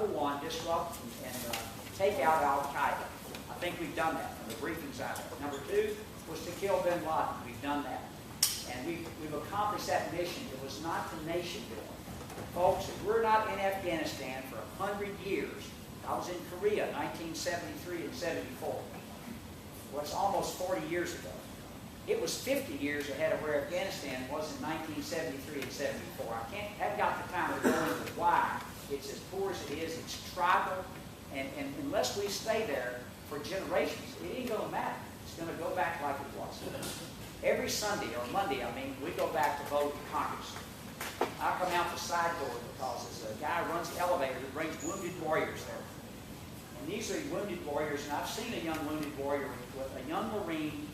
number one, disrupt and take out Al-Qaeda. I think we've done that from the briefings out there. Number two was to kill bin Laden. We've done that. And we've accomplished that mission. It was not the nation building. Folks, if we're not in Afghanistan for 100 years, I was in Korea 1973 and 74. Well, it's almost 40 years ago. It was 50 years ahead of where Afghanistan was in 1973 and 74. Haven't got the time to go into why it's as poor as it is. It's tribal, and unless we stay there for generations, it ain't going to matter. It's going to go back like it was. Every Sunday, or Monday, we go back to vote in Congress. I come out the side door because there's a guy who runs the elevator that brings wounded warriors there. And these are wounded warriors, and I've seen a young wounded warrior with a young Marine.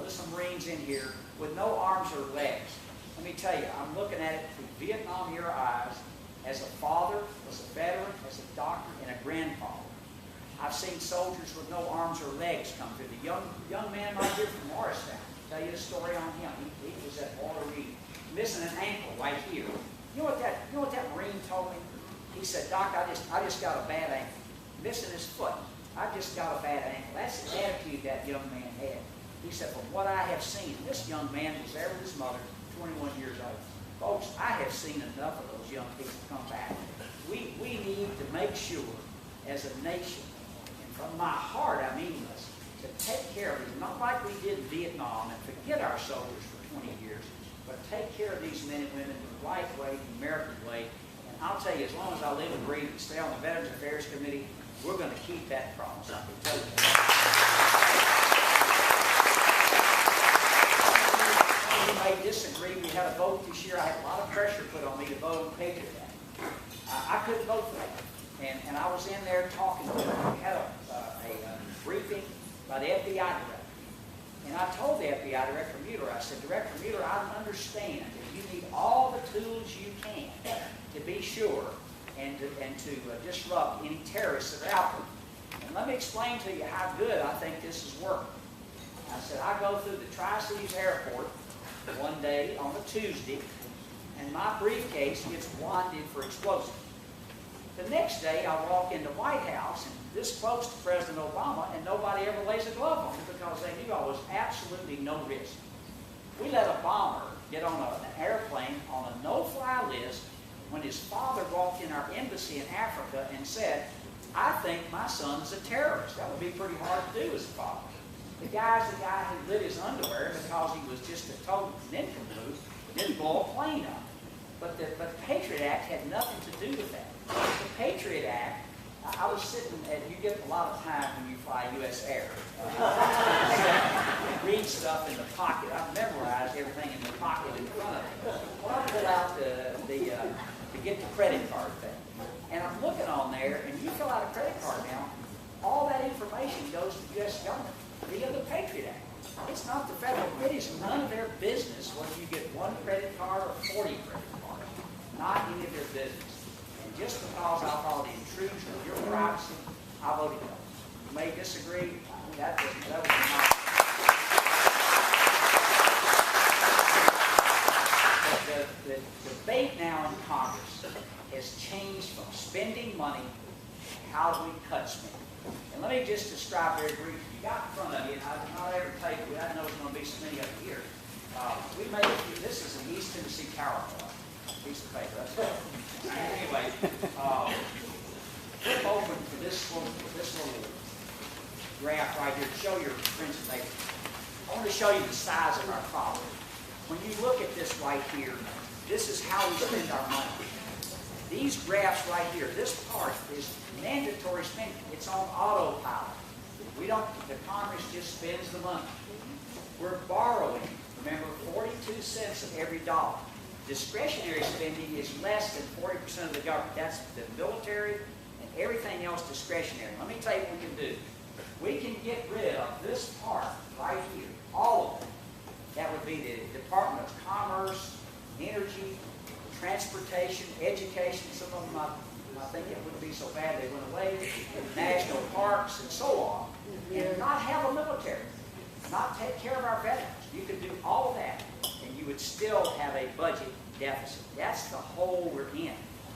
There's some Marines in here with no arms or legs. Let me tell you, I'm looking at it through Vietnam-era eyes as a father, as a veteran, as a doctor, and a grandfather. I've seen soldiers with no arms or legs come through. The young man right here from Morristown, I'll tell you the story on him. He was at Walter Reed, missing an ankle right here. You know what that Marine told me? He said, "Doc, I just got a bad ankle. Missing his foot. I just got a bad ankle." That's the attitude that young man had. He said, "From what I have seen," this young man was there with his mother, 21 years old. Folks, I have seen enough of those young people come back. We need to make sure, as a nation, and from my heart I mean this, to take care of these, not like we did in Vietnam and forget our soldiers for 20 years, but take care of these men and women the right way, the American way. And I'll tell you, as long as I live and breathe and stay on the Veterans Affairs Committee, we're going to keep that promise. I can tell you that. You may disagree. We had a vote this year. I had a lot of pressure put on me to vote on Patriot Act. I couldn't vote for that. And I was in there talking to them. We had a briefing by the FBI director. And I told the FBI director, Mueller, I said, "Director Mueller, I understand that you need all the tools you can to be sure and to disrupt any terrorists that are out there. And let me explain to you how good I think this is working." I said, "I go through the Tri-Cities Airport one day on a Tuesday, and my briefcase gets wanded for explosives. The next day, I walk into the White House, and this close to President Obama, and nobody ever lays a glove on me because they knew I was absolutely no risk. We let a bomber get on an airplane on a no-fly list when his father walked in our embassy in Africa and said, 'I think my son's a terrorist.' That would be pretty hard to do as a father. The guy's the guy who lit his underwear because he was just a total nincompoop, didn't blow a plane up. But the Patriot Act had nothing to do with that. The Patriot Act, I was sitting at, you get a lot of time when you fly U.S. Air. Read stuff in the pocket. I've memorized everything in the pocket in front of me. Well, I pull out to get the credit card thing. And I'm looking on there, and you fill out a credit card now, all that information goes to the U.S. government via the Patriot Act. It's not the federal. It is none of their business whether you get one credit card or 40 credit cards. Not any of their business. And just because I thought the intrusion of your privacy, I voted no. You may disagree. That was not. But the debate now in Congress has changed from spending money to how do we cut spending. And let me just describe very briefly. You got in front of you, and I'm not ever tell you, I know there's going to be so many of you here. We made this is an East Tennessee Power Club piece of paper. Anyway, flip open to this little graph right here to show your friends and neighbors. I want to show you the size of our problem. When you look at this right here, this is how we spend our money. These graphs right here, this part is mandatory spending. It's on autopilot. The Congress just spends the money. We're borrowing, remember, 42 cents of every dollar. Discretionary spending is less than 40% of the government. That's the military and everything else discretionary. Let me tell you what we can do. We can get rid of this part right here, all of it. That would be the Department of Commerce, Energy, Transportation, Education. Some of them I think it wouldn't be so bad they went away. National parks and so on. And not have a military. Not take care of our veterans. You could do all of that and you would still have a budget deficit. That's the hole we're in.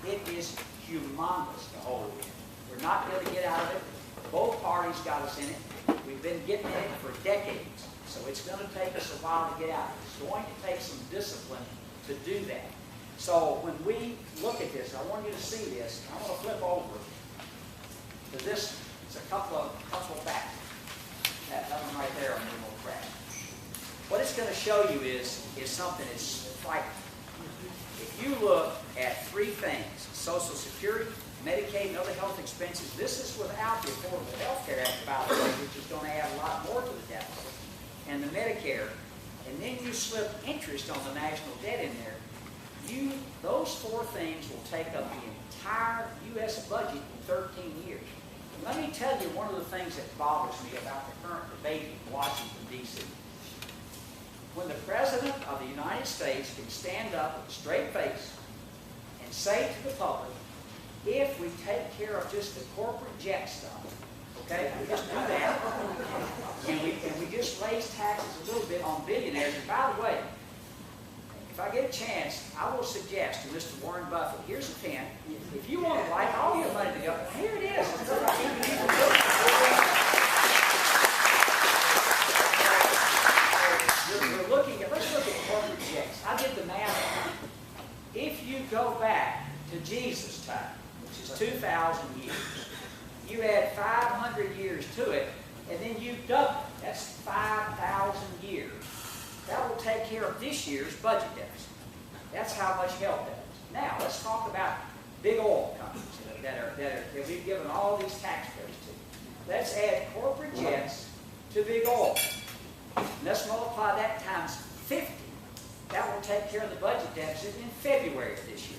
It is humongous to hold in. We're not going to get out of it. Both parties got us in it. We've been getting in it for decades. So it's going to take us a while to get out. It's going to take some discipline to do that. So when we look at this, I want you to see this. I want to flip over to this. It's a couple of facts. That one right there on the little crack. What it's going to show you is something that's frightening. If you look at three things, Social Security, Medicaid, and other health expenses, this is without the Affordable Health Care Act, by the way, which is going to add a lot more to the deficit, and the Medicare, and then you slip interest on the national debt in there, those four things will take up the entire U.S. budget in 13 years. And let me tell you one of the things that bothers me about the current debate in Washington, D.C. When the President of the United States can stand up with a straight face and say to the public, if we take care of just the corporate jet stuff, okay, we just do that, and we just raise taxes a little bit on billionaires. And by the way, if I get a chance, I will suggest to Mr. Warren Buffett, here's a pen. If you want to write all your money together, here it is. Let's look at corporate jets. I did the math on it. If you go back to Jesus' time, which is 2,000 years, you add 500 years to it, and then you double it. That's 5,000 years. That will take care of this year's budget deficit. That's how much help that is. Now, let's talk about big oil companies that we've given all these tax credits to. Let's add corporate jets to big oil. And let's multiply that times 50. That will take care of the budget deficit in February of this year.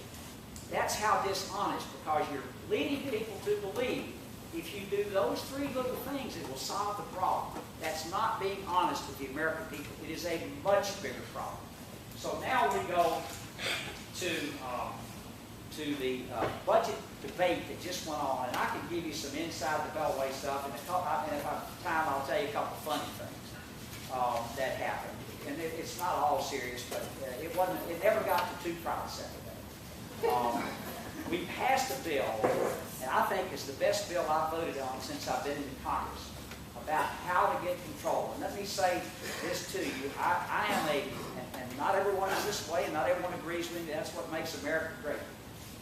That's how dishonest, because you're leading people to believe if you do those three little things, it will solve the problem. That's not being honest with the American people. It is a much bigger problem. So now we go to the budget debate that just went on, and I can give you some inside the Beltway stuff, and if I have time, I'll tell you a couple of funny things that happened. And it's not all serious, but it never got to two trials Saturday. We passed a bill, and I think it's the best bill I've voted on since I've been in Congress, about how to get control. And let me say this to you. I am and not everyone is this way, and not everyone agrees with me. That's what makes America great.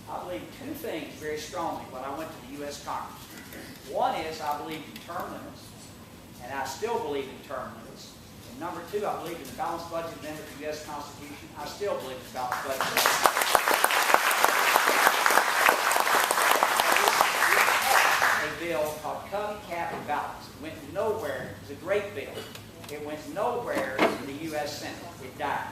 I believe two things very strongly when I went to the U.S. Congress. One is I believe in term limits, and I still believe in term limits. And number two, I believe in the balanced budget amendment to the U.S. Constitution. I still believe in the balanced budget amendment. Bill called Cutting Cap and Balance. It went nowhere. It was a great bill. It went nowhere in the U.S. Senate. It died.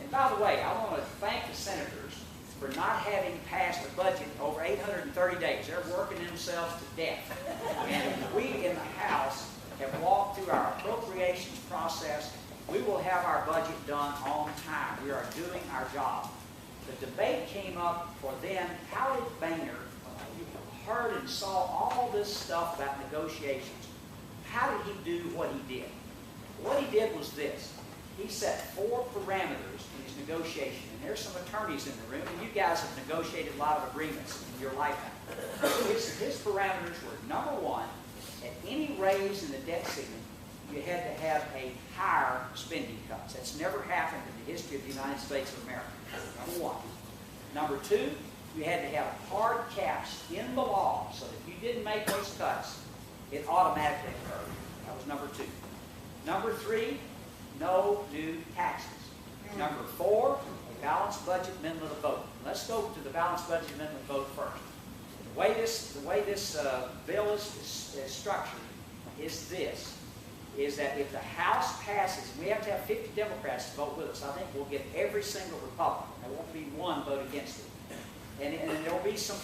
And by the way, I want to thank the senators for not having passed a budget over 830 days. They're working themselves to death. And we in the House have walked through our appropriations process. We will have our budget done on time. We are doing our job. The debate came up for then, how did Boehner, heard and saw all this stuff about negotiations. How did he do what he did? What he did was this. He set 4 parameters in his negotiation. And there's some attorneys in the room, and you guys have negotiated a lot of agreements in your lifetime. His parameters were, number one, at any raise in the debt ceiling, you had to have a higher spending cuts. That's never happened in the history of the United States of America. Number one. Number two, you had to have hard caps in the law, so that if you didn't make those cuts, it automatically occurred. That was number two. Number three, no new taxes. Number four, a balanced budget amendment vote. Let's go to the balanced budget amendment vote first. The way this bill is structured is that if the House passes, and we have to have 50 Democrats to vote with us, I think we'll get every single Republican. There won't be one vote against it. And there will be some